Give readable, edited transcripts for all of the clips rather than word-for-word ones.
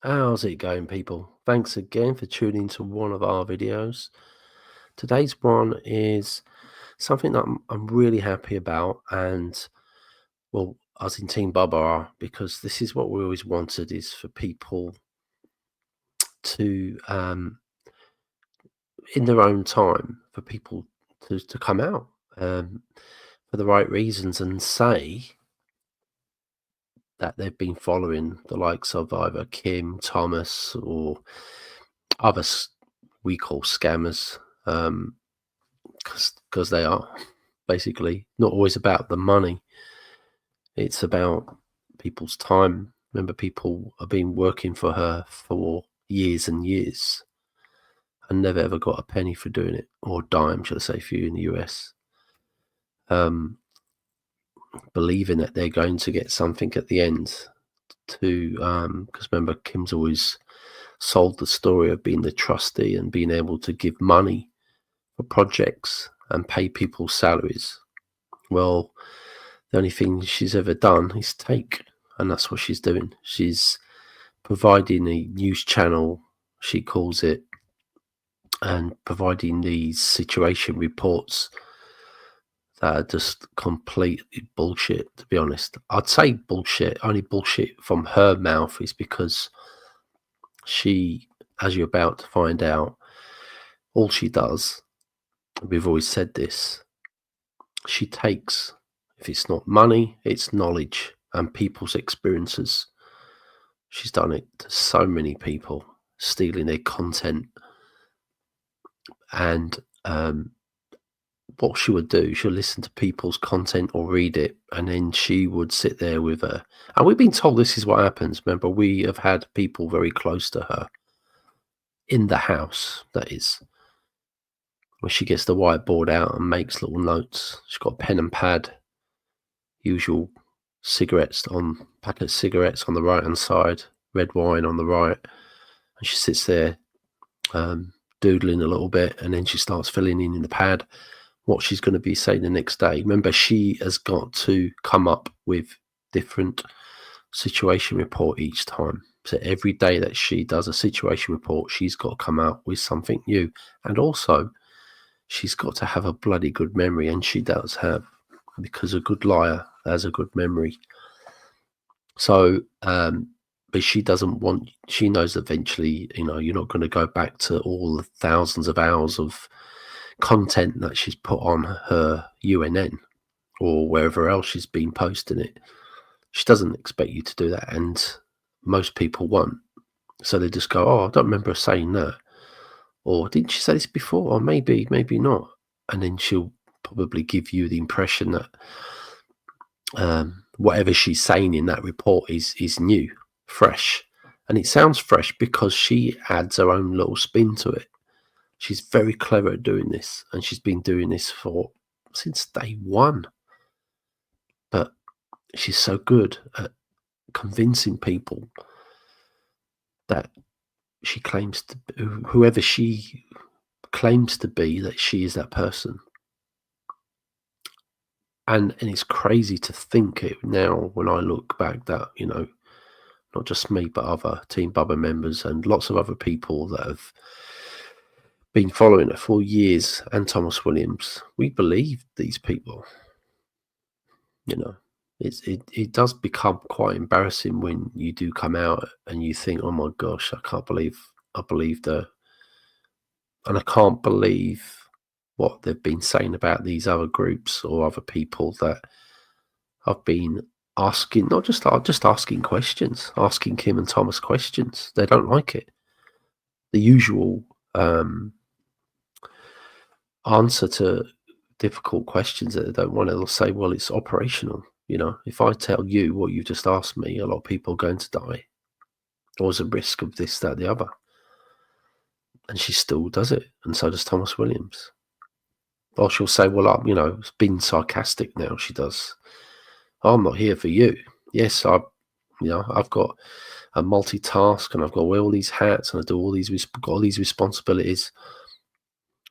How's it going, people? Thanks again for tuning to one of our videos. Today's one is something that I'm really happy about, and well, us in Team Bubba are, because this is what we always wanted: is for people to, in their own time, for people to come out for the right reasons and say that they've been following the likes of either Kim, Thomas, or others we call scammers. Because they are basically not always about the money. It's about people's time. Remember, people have been working for her for years and years and never ever got a penny for doing it, or dime, should I say, for you in the US. Believing that they're going to get something at the end to, because remember, Kim's always sold the story of being the trustee and being able to give money for projects and pay people's salaries. Well, the only thing she's ever done is take, and that's what she's doing. She's providing a news channel, she calls it, and providing these situation reports that are just completely bullshit, to be honest. I'd say bullshit, only bullshit from her mouth is because she, as you're about to find out, all she does, we've always said this, she takes, if it's not money, it's knowledge and people's experiences. She's done it to so many people, stealing their content. And what she would do, she'll listen to people's content or read it, and then she would sit there with her. And we've been told this is what happens. Remember, we have had people very close to her in the house, that is, where she gets the whiteboard out and makes little notes. She's got a pen and pad, usual packet of cigarettes on the right hand side, red wine on the right, and she sits there doodling a little bit, and then she starts filling in the pad what she's going to be saying the next day. Remember, she has got to come up with different situation report each time. So every day that she does a situation report, she's got to come out with something new. And also, she's got to have a bloody good memory, and she does have, because a good liar has a good memory. So, but she doesn't want, she knows eventually, you're not going to go back to all the thousands of hours of content that she's put on her UNN or wherever else she's been posting it. She doesn't expect you to do that, and most people won't. So they just go, oh, I don't remember her saying that. Or didn't she say this before? Or maybe not. And then she'll probably give you the impression that whatever she's saying in that report is new, fresh. And it sounds fresh because she adds her own little spin to it. She's very clever at doing this, and she's been doing this since day one. But she's so good at convincing people that she claims to, whoever she claims to be, that she is that person. And it's crazy to think it now when I look back that, not just me, but other Team Bubba members and lots of other people that have been following her for years, and Thomas Williams, we believed these people. It does become quite embarrassing when you do come out and you think, oh my gosh, I can't believe I believed her. And I can't believe what they've been saying about these other groups or other people that have been asking, not just asking questions, asking Kim and Thomas questions. They don't like it. The usual answer to difficult questions that they don't want, they'll say, well, it's operational. If I tell you what you just asked me, a lot of people are going to die. Or there's a risk of this, that, the other. And she still does it. And so does Thomas Williams. Or she'll say, well, I'm, it's been sarcastic now. She does. I'm not here for you. Yes, I've got a multitask, and I've got to wear all these hats, and I do got all these responsibilities.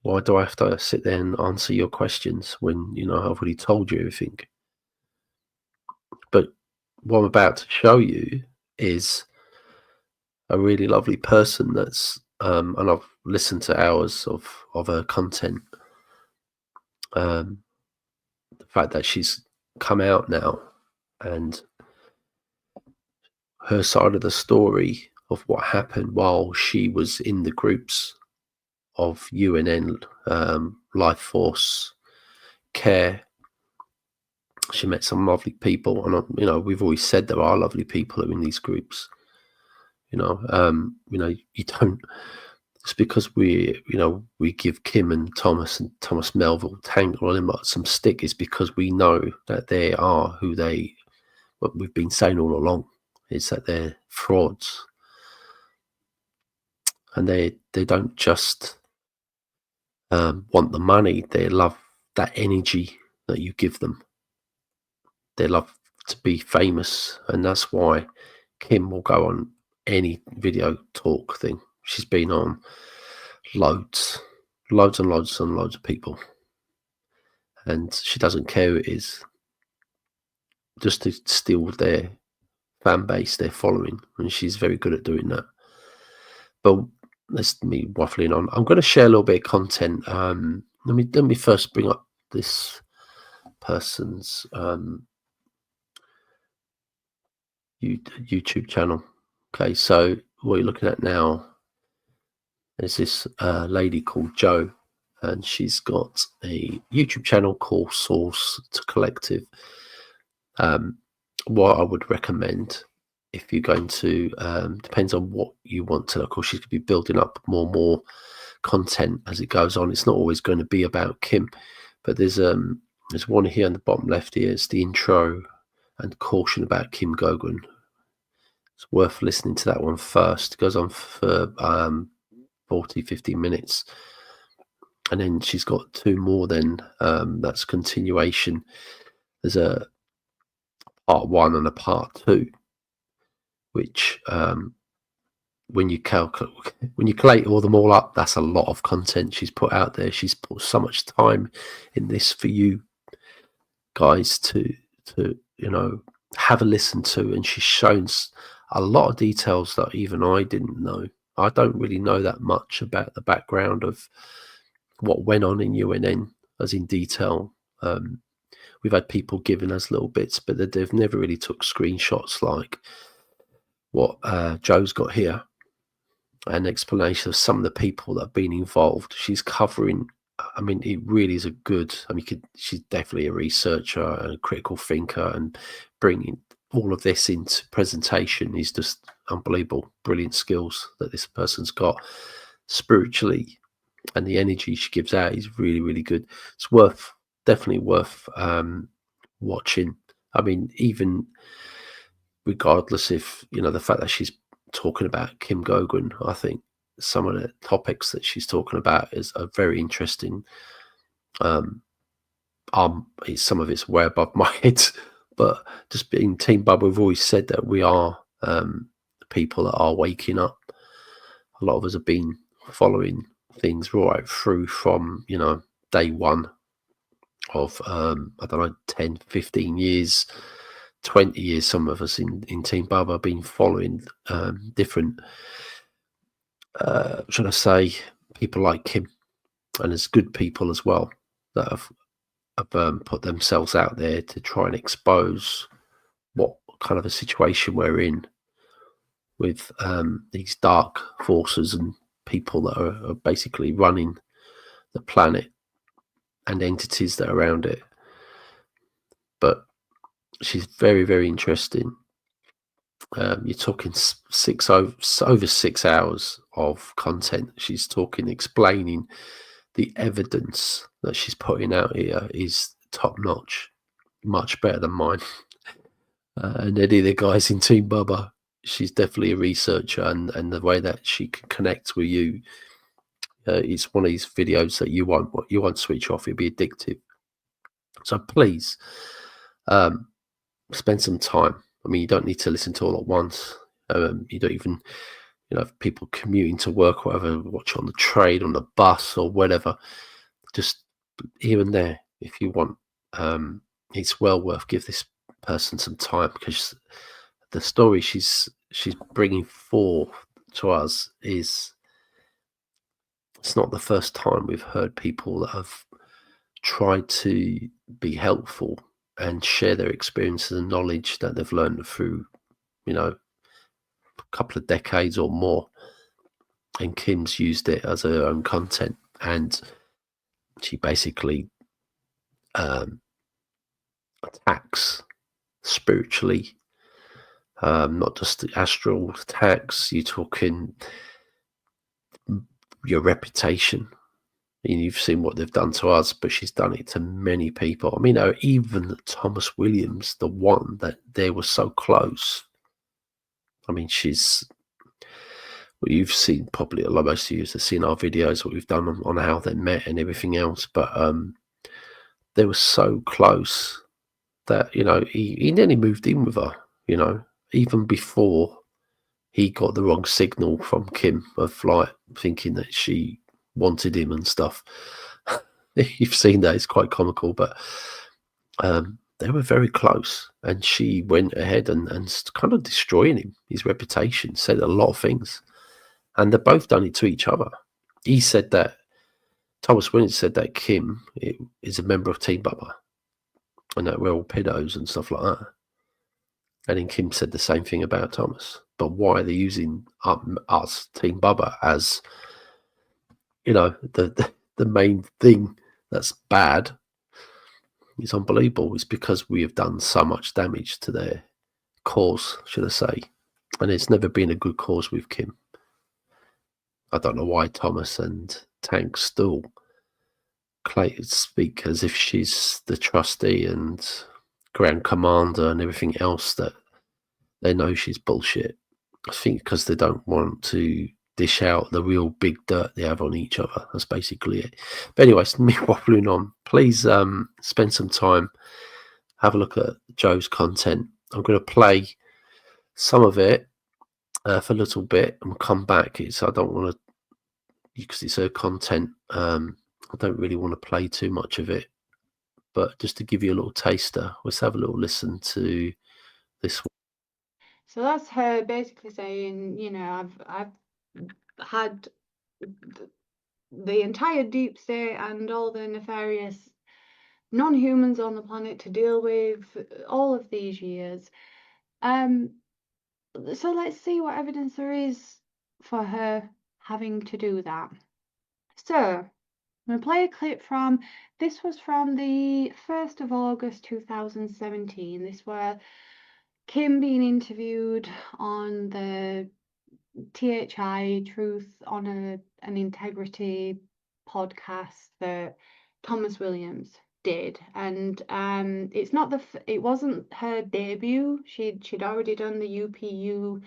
Why do I have to sit there and answer your questions when, I've already told you everything? But what I'm about to show you is a really lovely person. That's and I've listened to hours of her content. The fact that she's come out now and her side of the story of what happened while she was in the groups of UNN, Life Force Care. She met some lovely people, and we've always said there are lovely people who are in these groups. You don't. It's because we give Kim and Thomas Melville Tangle on him some stick. Is because we know that they are who they. What we've been saying all along is that they're frauds, and they don't just want the money. They love that energy that you give them. They love to be famous, and that's why Kim will go on any video talk thing. She's been on loads and loads and loads of people, and she doesn't care who it is, just to steal their fan base, their following, and she's very good at doing that. But that's me waffling on. I'm going to share a little bit of content. Let me first bring up this person's YouTube channel. Okay, so what you're looking at now is this lady called Jo, and she's got a YouTube channel called Source to Collective. What I would recommend, if you're going to, depends on what you want to. Of course, she's going to be building up more and more content as it goes on. It's not always going to be about Kim, but there's one here in the bottom left here. It's the intro and caution about Kim Goguen. It's worth listening to that one first. It goes on for 40-50 minutes, and then she's got two more. Then that's continuation. There's a part 1 and a part 2, which when you collate all them all up, that's a lot of content she's put out there. She's put so much time in this for you guys to have a listen to, and she's shown a lot of details that even I didn't know. I don't really know that much about the background of what went on in UNN as in detail. We've had people giving us little bits, but they've never really took screenshots like what Joe's got here, an explanation of some of the people that have been involved. She's covering, I mean, it really is a good, she's definitely a researcher and a critical thinker, and bringing all of this into presentation is just unbelievable. Brilliant skills that this person's got spiritually, and the energy she gives out is really, really good. It's definitely worth watching. I mean, even regardless if, the fact that she's talking about Kim Goguen, I think some of the topics that she's talking about are very interesting. Some of it's way above my head, but just being Team Bubba, we've always said that we are people that are waking up. A lot of us have been following things right through from, day one of, 10, 15 years, 20 years. Some of us in Team Bubba have been following different, should I say, people like Kim, and there's good people as well that have put themselves out there to try and expose what kind of a situation we're in with these dark forces and people that are basically running the planet and entities that are around it. But she's very, very interesting. You're talking over 6 hours of content. She's talking, explaining the evidence that she's putting out here is top notch, much better than mine. And any of the guys in Team Bubba, she's definitely a researcher, and the way that she can connect with you, it's one of these videos that you won't switch off. It'll be addictive. So please spend some time. I mean, you don't need to listen to all at once. You don't even, if people commuting to work or whatever, watch on the train, on the bus or whatever, just here and there if you want. It's well worth give this person some time, because the story she's bringing forth to us is it's not the first time we've heard people that have tried to be helpful and share their experiences and knowledge that they've learned through, a couple of decades or more. And Kim's used it as her own content, and she basically attacks spiritually, not just the astral attacks. You're talking your reputation. You've seen what they've done to us, but she's done it to many people. I mean, even Thomas Williams, the one that they were so close. I mean, you've seen probably a lot, most of you have seen our videos, what we've done on how they met and everything else. But they were so close that, he nearly moved in with her, even before he got the wrong signal from Kim of like thinking that she wanted him and stuff. You've seen that, it's quite comical, but they were very close, and she went ahead and kind of destroying him, his reputation, said a lot of things, and they've both done it to each other. He said that, Thomas Williams said that Kim is a member of Team Bubba, and that we're all pedos and stuff like that. And then Kim said the same thing about Thomas. But why are they using us, Team Bubba, as the main thing that's bad? It's unbelievable. It's because we have done so much damage to their cause, should I say. And it's never been a good cause with Kim. I don't know why Thomas and Tank still speak as if she's the trustee and Grand Commander and everything else, that they know she's bullshit. I think because they don't want to dish out the real big dirt they have on each other. That's basically it. But anyways, me waffling on. Please spend some time, have a look at Joe's content. I'm going to play some of it for a little bit, and we'll come back. I don't want to, because it's her content. I don't really want to play too much of it, but just to give you a little taster, let's have a little listen to this one. So that's her basically saying, I've had the entire deep state and all the nefarious non-humans on the planet to deal with all of these years. So let's see what evidence there is for her having to do that. So I'm going to play a clip this was from the 1st of August 2017. This were Kim being interviewed on the THI Truth on an Integrity podcast that Thomas Williams did, and it wasn't her debut. She'd already done the UPU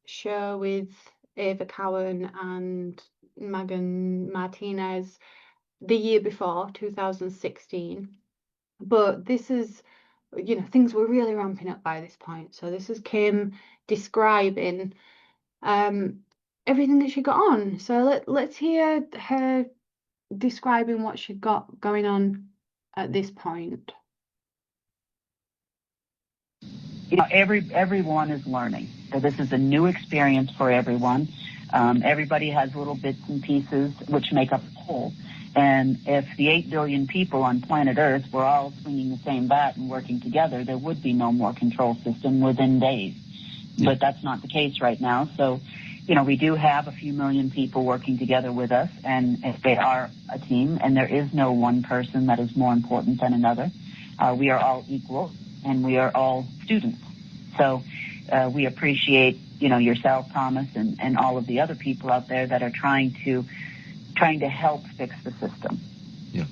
show with Ava Cowan and Megan Martinez the year before, 2016. But this is, things were really ramping up by this point. So this is Kim describing everything that she got on. So let's hear her describing what she got going on at this point. Everyone is learning. So this is a new experience for everyone. Everybody has little bits and pieces which make up the whole. And if the 8 billion people on planet Earth were all swinging the same bat and working together, there would be no more control system within days. Yeah. But that's not the case right now. So, we do have a few million people working together with us, and they are a team, and there is no one person that is more important than another. We are all equal, and we are all students. So we appreciate, yourself, Thomas, and all of the other people out there that are trying to help fix the system. Yeah.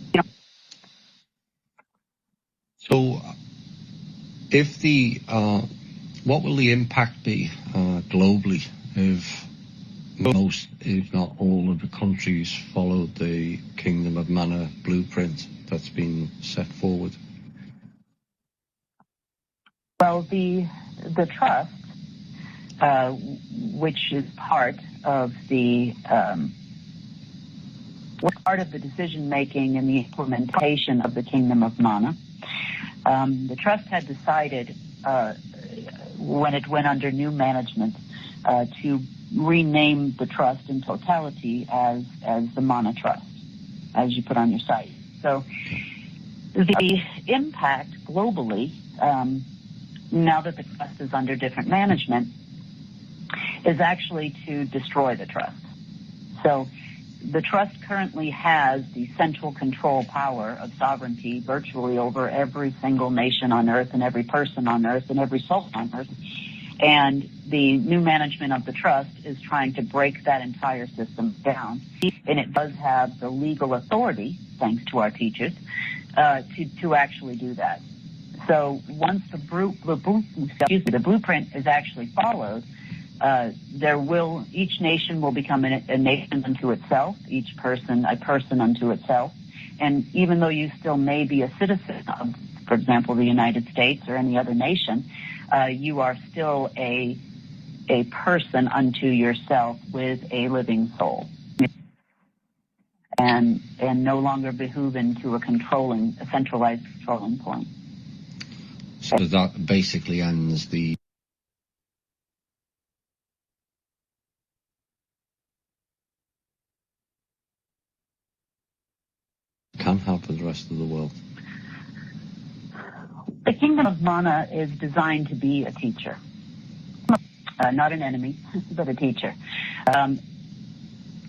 So if what will the impact be globally if most, if not all, of the countries follow the Kingdom of Mana blueprint that's been set forward? Well, the trust, which is part of the decision making and the implementation of the Kingdom of Mana, the trust had decided when it went under new management to rename the trust in totality as the Mana Trust, as you put on your site. So the impact globally, now that the trust is under different management, is actually to destroy the trust. So the trust currently has the central control power of sovereignty virtually over every single nation on earth and every person on earth and every soul on earth. And the new management of the trust is trying to break that entire system down. And it does have the legal authority, thanks to our teachers, to actually do that. So once the blueprint is actually followed, each nation will become a nation unto itself, each person a person unto itself. And even though you still may be a citizen of, for example, the United States or any other nation, you are still a person unto yourself with a living soul, and no longer behooving to a centralized controlling point. So that basically ends the can have for the rest of the world. The kingdom of Mana is designed to be a teacher, not an enemy, but a teacher.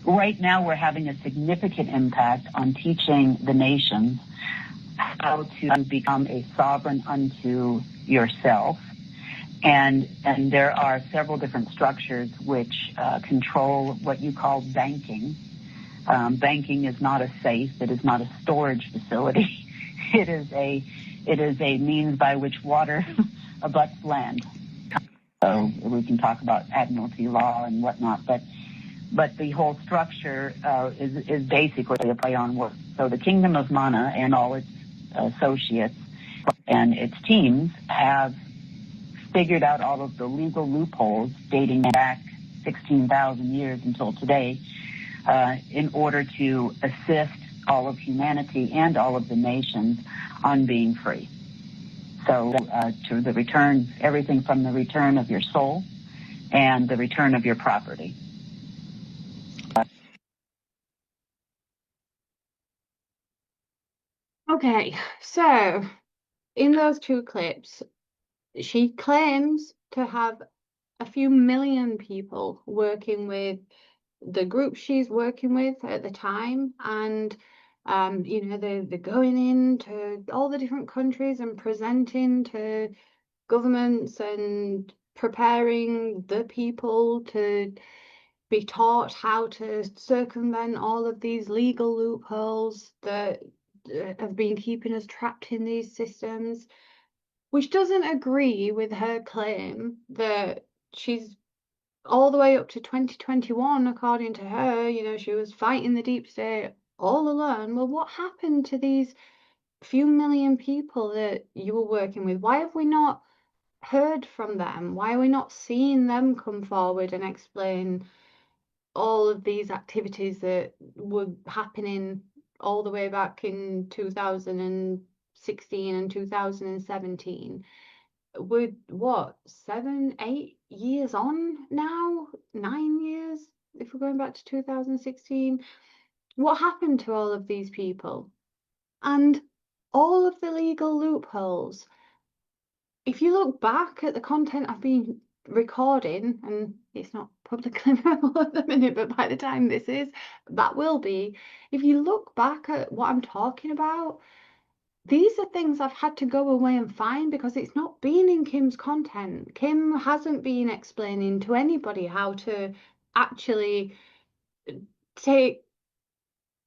Right now, we're having a significant impact on teaching the nations how to become a sovereign unto yourself. And there are several different structures which control what you call banking. Banking is not a safe. It is not a storage facility. It is a means by which water abuts land. So we can talk about admiralty law and whatnot, but the whole structure is basically a play on words. So the kingdom of Mana and all its associates and its teams have figured out all of the legal loopholes dating back 16,000 years until today, in order to assist all of humanity and all of the nations on being free. So to the return, everything from the return of your soul and the return of your property. Okay, so in those two clips, she claims to have a few million people working with the group she's working with at the time, and they're going into all the different countries and presenting to governments and preparing the people to be taught how to circumvent all of these legal loopholes that have been keeping us trapped in these systems, which doesn't agree with her claim that she's all the way up to 2021, according to her, she was fighting the deep state all alone. Well, what happened to these few million people that you were working with? Why have we not heard from them? Why are we not seeing them come forward and explain all of these activities that were happening all the way back in 2016 and 2017? We're what, 7, 8 years on now? 9 years, if we're going back to 2016. What happened to all of these people? And all of the legal loopholes. If you look back at the content I've been recording, and it's not publicly available at the minute, but by the time this is, that will be. If you look back at what I'm talking about, these are things I've had to go away and find because it's not been in Kim's content. Kim hasn't been explaining to anybody how to actually take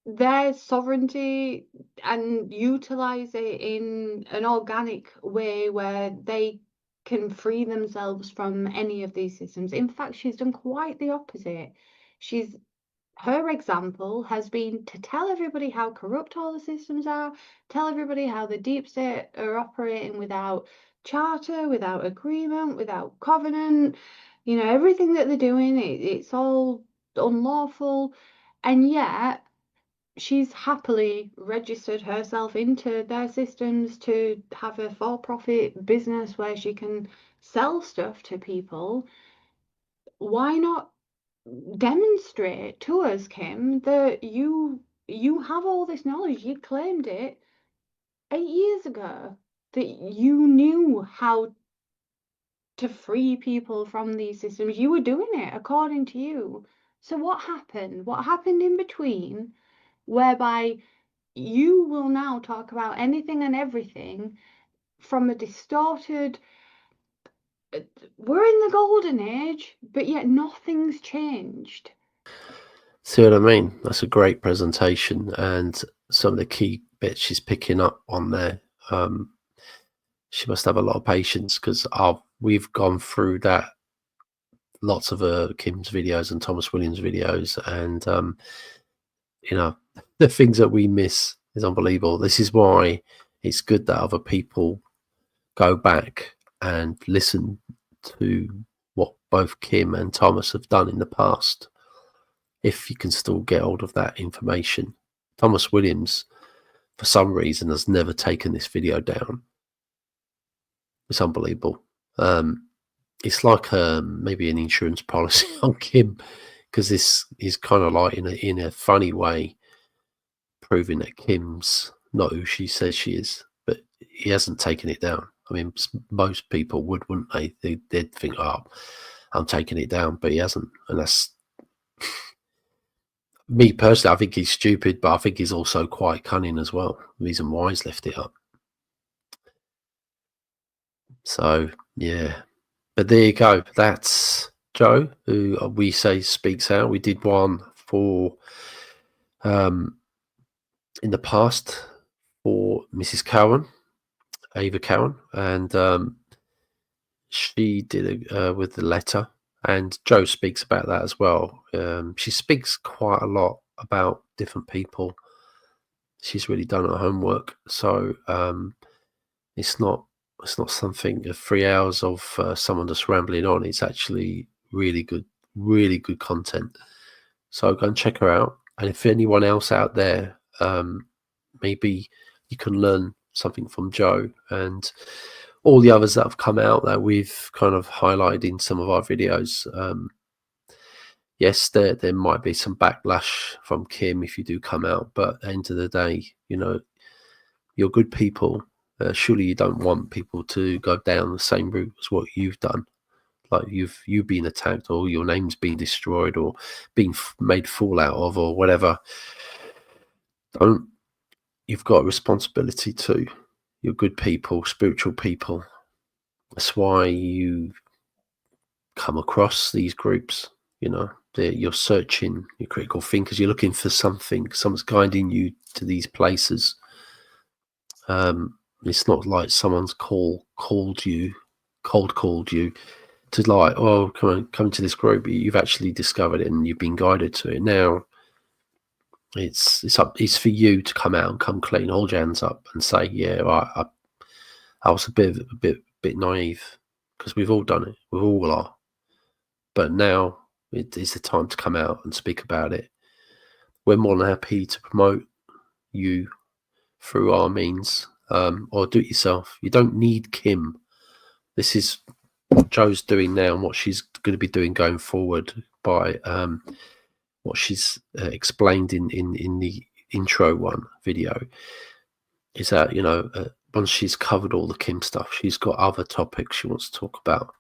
their sovereignty and utilize it in an organic way where they can free themselves from any of these systems. In fact, she's done quite the opposite. Her example has been to tell everybody how corrupt all the systems are, tell everybody how the deep state are operating without charter, without agreement, without covenant. Everything that they're doing, it's all unlawful. And yet, she's happily registered herself into their systems to have a for-profit business where she can sell stuff to people. why not demonstrate to us, Kim, that you have all this knowledge? You claimed it 8 years ago, that you knew how to free people from these systems. You were doing it according to you. So what happened? What happened in between, whereby you will now talk about anything and everything from a distorted, we're in the golden age, but yet nothing's changed. See what I mean? That's a great presentation, and some of the key bits she's picking up on there. She must have a lot of patience, because we've gone through that, lots of Kim's videos and Thomas Williams videos, and you know, the things that we miss is unbelievable. This is why it's good that other people go back and listen to what both Kim and Thomas have done in the past, if you can still get hold of that information. Thomas Williams, for some reason, has never taken this video down. It's unbelievable. It's like maybe an insurance policy on Kim, because this is kind of like in a funny way proving that Kim's not who she says she is, but he hasn't taken it down. I mean, most people wouldn't they? They'd think, "Oh, I'm taking it down," but he hasn't, and that's me personally. I think he's stupid, but I think he's also quite cunning as well. The reason why he's left it up. So yeah, but there you go. That's Joe, who we say speaks out. We did one for in the past for Mrs. Cowan, Ava Cowan, and she did it with the letter, and Joe speaks about that as well. She speaks quite a lot about different people. She's really done her homework, so it's not something of 3 hours of someone just rambling on. It's actually really good content. So go and check her out, and if anyone else out there, maybe you can learn something from Joe and all the others that have come out that we've kind of highlighted in some of our videos. Yes, there might be some backlash from Kim if you do come out, but at the end of the day, you know, you're good people. Surely you don't want people to go down the same route as what you've done. Like you've been attacked, or your name's been destroyed, or been made fool out of, or whatever. You've got a responsibility too. You're good people, spiritual people. That's why you come across these groups. You know, you're searching, you're critical thinkers. You're looking for something. Someone's guiding you to these places. It's not like someone's cold called you to like, oh, come to this group. You've actually discovered it and you've been guided to it. Now it's for you to come out and come clean, hold your hands up and say, yeah, I was a bit naive, because we've all done it. We all are. But now it is the time to come out and speak about it. We're more than happy to promote you through our means, or do it yourself. You don't need Kim. This is what Joe's doing now and what she's going to be doing going forward by what she's explained in the intro video, is that, you know, once she's covered all the Kim stuff, she's got other topics she wants to talk about.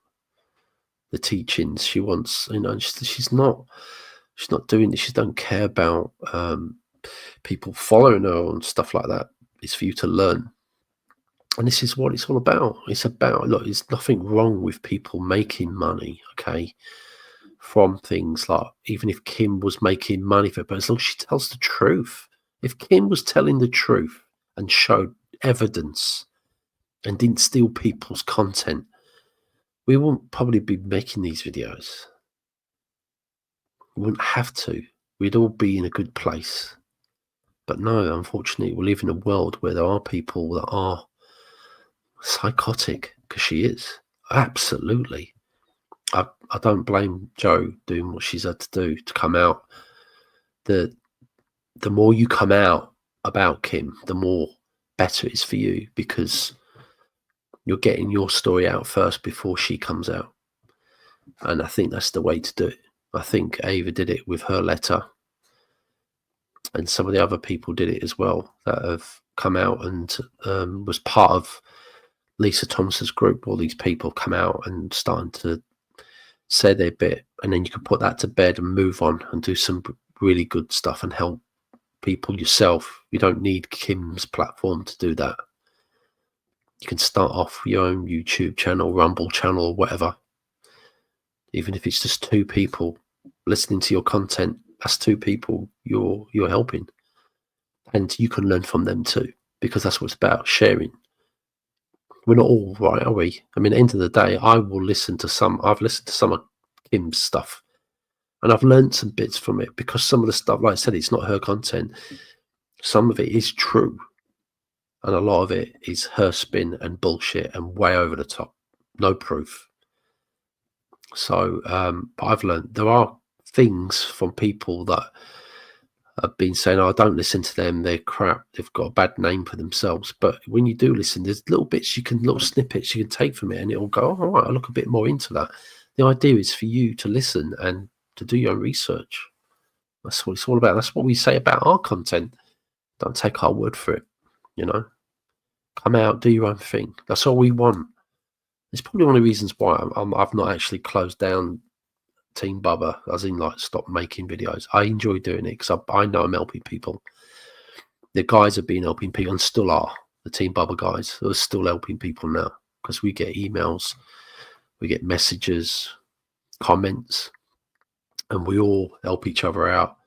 The teachings she wants, you know, she's not doing this. She don't care about people following her and stuff like that. It's for you to learn. And this is what it's all about. It's about, look, there's nothing wrong with people making money, okay, from things like, even if Kim was making money for it, but as long as she tells the truth. If Kim was telling the truth and showed evidence and didn't steal people's content, we wouldn't probably be making these videos. We wouldn't have to. We'd all be in a good place. But no, unfortunately, we live in a world where there are people that are psychotic, because she is. Absolutely. I don't blame Joe doing what she's had to do to come out. The more you come out about Kim, the more better it is for you, because you're getting your story out first before she comes out. And I think that's the way to do it. I think Ava did it with her letter, and some of the other people did it as well that have come out and was part of Lisa Thomas's group. All these people come out and starting to say their bit, and then you can put that to bed and move on and do some really good stuff and help people yourself. You don't need Kim's platform to do that. You can start off your own YouTube channel, Rumble channel, or whatever. Even if it's just 2 people listening to your content, that's 2 people you're helping, and you can learn from them too, because that's what it's about, sharing. We're not all right, are we? I mean, at the end of the day, I've listened to some of Kim's stuff, and I've learned some bits from it, because some of the stuff, like I said, it's not her content. Some of it is true, and a lot of it is her spin and bullshit and way over the top, no proof. So, but I've learned there are things from people that have been saying, "Oh, don't listen to them, they're crap, they've got a bad name for themselves." But when you do listen, there's little bits little snippets you can take from it, and it'll go, "Oh, all right, I'll look a bit more into that." The idea is for you to listen and to do your own research. That's what it's all about. That's what we say about our content. Don't take our word for it, you know. Come out, do your own thing. That's all we want. It's probably one of the reasons why I've not actually closed down Team Bubba, as in like stop making videos. I enjoy doing it because I know I'm helping people. The guys have been helping people and still are. The Team Bubba guys are still helping people now, because we get emails, we get messages, comments, and we all help each other out,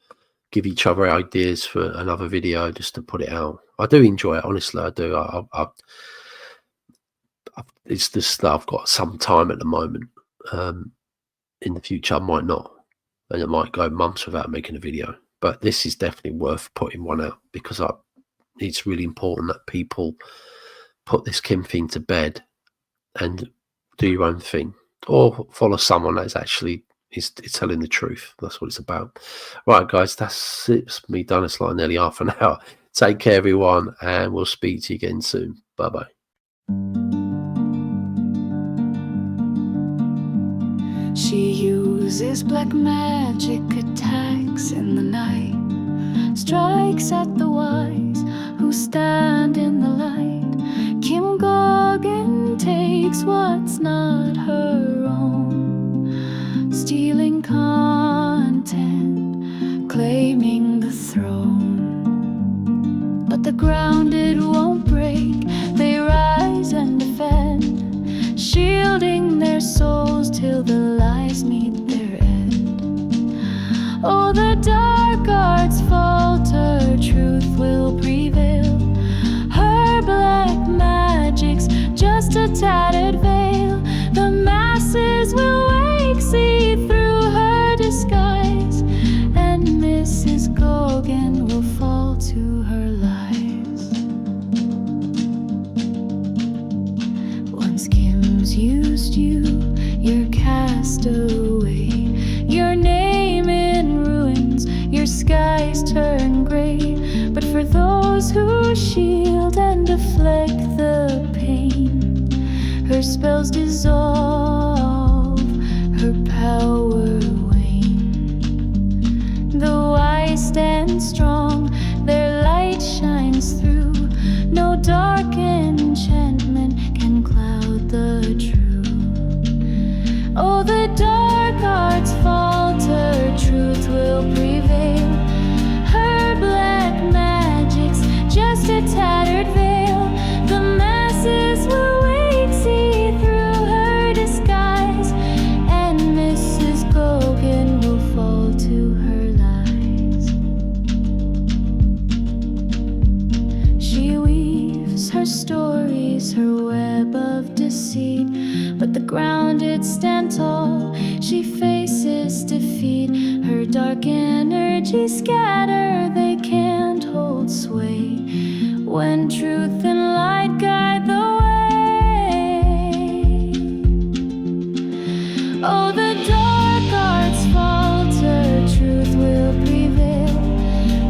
give each other ideas for another video just to put it out. I do enjoy it, honestly. I do. It's just that I've got some time at the moment. In the future, I might not, and it might go months without making a video. But this is definitely worth putting one out, because it's really important that people put this Kim thing to bed and do your own thing, or follow someone that's actually is telling the truth. That's what it's about. Right, guys, that's it. It's me done. It's like nearly half an hour. Take care, everyone, and we'll speak to you again soon. Bye-bye. She uses black magic attacks in the night, strikes at the wise who stand in the light. Kim Goguen takes what's not her own, stealing content, claiming the throne. But the grounded won't break, they rise and defend, shielding their souls till the lies meet their end. Oh, the dark arts falter, truth will prevail. Her black magic's just a tattered veil. The masses will wake, see through her disguise, and Mrs. Goguen will fall to her lies. Once Kim's used you, you're cast away, your name in ruins, your skies turn gray. But for those who shield and deflect the pain, her spells dissolve, her power wane. The wise stand strong, their light shines through. No dark enchantment can cloud the truth. Oh, the dark arts falter, truth will prevail. Her black magic's just a tattered veil. The masses will wake, see through her disguise, and Mrs. Goguen will fall to her lies. She weaves her stories, her web of deceit, but the grounded stand tall. She faces defeat. Her dark energy scatter, they can't hold sway when truth and light guide the way. Oh, the dark arts falter, truth will prevail.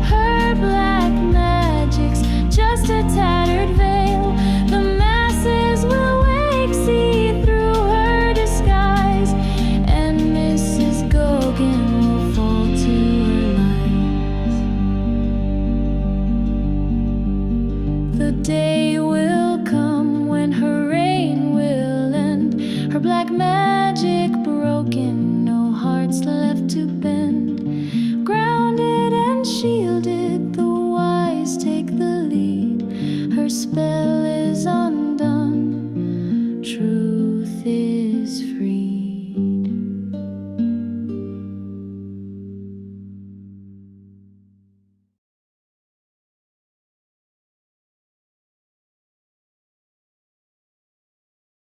Her black magic's just a tattered veil. The masses will wake, see through her disguise, and The day will come when her reign will end, her black magic broken, no hearts left